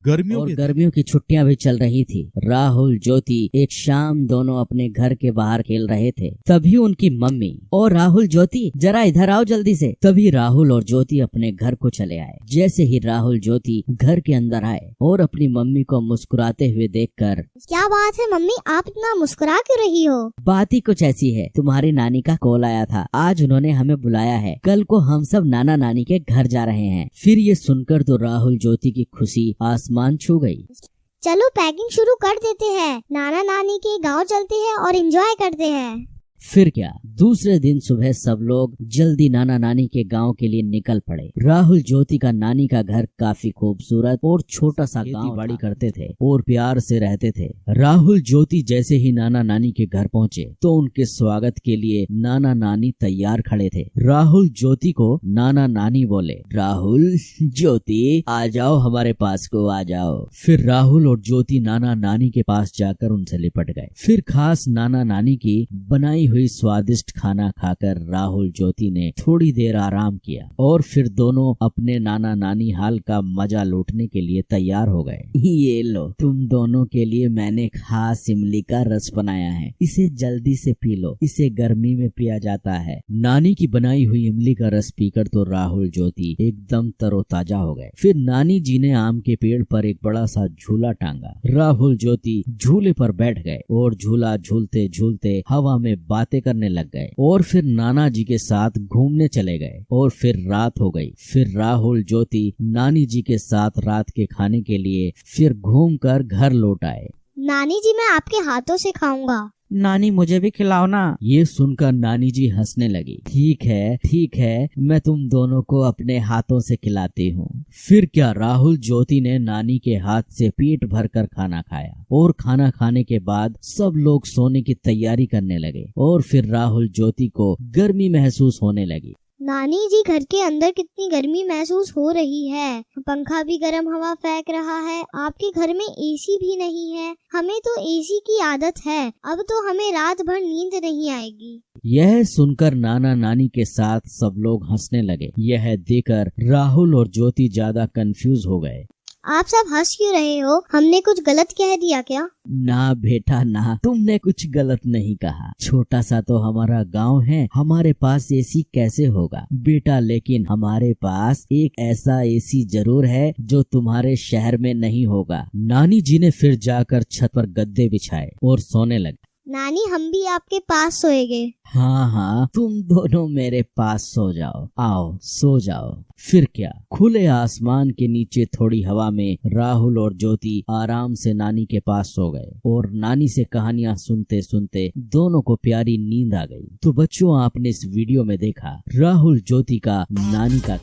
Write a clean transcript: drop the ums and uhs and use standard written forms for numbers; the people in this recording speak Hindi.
गर्मियों की छुट्टियां भी चल रही थी। राहुल ज्योति एक शाम दोनों अपने घर के बाहर खेल रहे थे। तभी उनकी मम्मी, और राहुल ज्योति जरा इधर आओ जल्दी से। तभी राहुल और ज्योति अपने घर को चले आए। जैसे ही राहुल ज्योति घर के अंदर आए और अपनी मम्मी को मुस्कुराते हुए देखकर, क्या बात है मम्मी, आप इतना मुस्कुरा क्यों रही हो? बात ही कुछ ऐसी है, तुम्हारी नानी का कॉल आया था, आज उन्होंने हमें बुलाया है, कल को हम सब नाना नानी के घर जा रहे हैं। फिर ये सुनकर तो राहुल ज्योति की खुशी आसमान छू गई। चलो पैकिंग शुरू कर देते हैं, नाना नानी के गांव चलते हैं और एंजॉय करते हैं। फिर क्या, दूसरे दिन सुबह सब लोग जल्दी नाना नानी के गांव के लिए निकल पड़े। राहुल ज्योति का नानी का घर काफी खूबसूरत और छोटा सा गांव बाड़ी करते थे और प्यार से रहते थे। राहुल ज्योति जैसे ही नाना नानी के घर पहुंचे तो उनके स्वागत के लिए नाना नानी तैयार खड़े थे। राहुल ज्योति को नाना नानी बोले, राहुल ज्योति आ जाओ, हमारे पास को आ जाओ। फिर राहुल और ज्योति नाना नानी के पास जाकर उनसे लिपट गए। फिर खास नाना नानी की बनाई हुई स्वादिष्ट खाना खाकर राहुल ज्योति ने थोड़ी देर आराम किया और फिर दोनों अपने नाना नानी हाल का मजा लूटने के लिए तैयार हो गए। ये लो, तुम दोनों के लिए मैंने खास इमली का रस बनाया है, इसे जल्दी से पी लो, इसे गर्मी में पिया जाता है। नानी की बनाई हुई इमली का रस पीकर तो राहुल ज्योति एकदम तरोताजा हो गए। फिर नानी जी ने आम के पेड़ पर एक बड़ा सा झूला टांगा। राहुल ज्योति झूले पर बैठ गए और झूला झूलते झूलते हवा में बातें करने लग गए और फिर नाना जी के साथ घूमने चले गए। और फिर रात हो गई। फिर राहुल ज्योति नानी जी के साथ रात के खाने के लिए फिर घूमकर घर लौट आए। नानी जी, मैं आपके हाथों से खाऊंगा। नानी मुझे भी खिलाओ ना। ये सुनकर नानी जी हंसने लगी। ठीक है, मैं तुम दोनों को अपने हाथों से खिलाती हूँ। फिर क्या, राहुल ज्योति ने नानी के हाथ से पेट भरकर खाना खाया और खाना खाने के बाद सब लोग सोने की तैयारी करने लगे और फिर राहुल ज्योति को गर्मी महसूस होने लगी। नानी जी, घर के अंदर कितनी गर्मी महसूस हो रही है, पंखा भी गर्म हवा फेंक रहा है, आपके घर में एसी भी नहीं है। हमें तो एसी की आदत है, अब तो हमें रात भर नींद नहीं आएगी। यह सुनकर नाना नानी के साथ सब लोग हंसने लगे। यह देखकर राहुल और ज्योति ज्यादा कंफ्यूज हो गए। आप सब हंस क्यों रहे हो? हमने कुछ गलत कह दिया क्या? ना बेटा ना, तुमने कुछ गलत नहीं कहा। छोटा सा तो हमारा गांव है, हमारे पास एसी कैसे होगा बेटा, लेकिन हमारे पास एक ऐसा एसी जरूर है जो तुम्हारे शहर में नहीं होगा। नानी जी ने फिर जाकर छत पर गद्दे बिछाए और सोने लगे। नानी, हम भी आपके पास सोएंगे। हाँ, तुम दोनों मेरे पास सो जाओ, आओ सो जाओ। फिर क्या, खुले आसमान के नीचे थोड़ी हवा में राहुल और ज्योति आराम से नानी के पास सो गए और नानी से कहानियां सुनते सुनते दोनों को प्यारी नींद आ गई। तो बच्चों, आपने इस वीडियो में देखा राहुल ज्योति का नानी का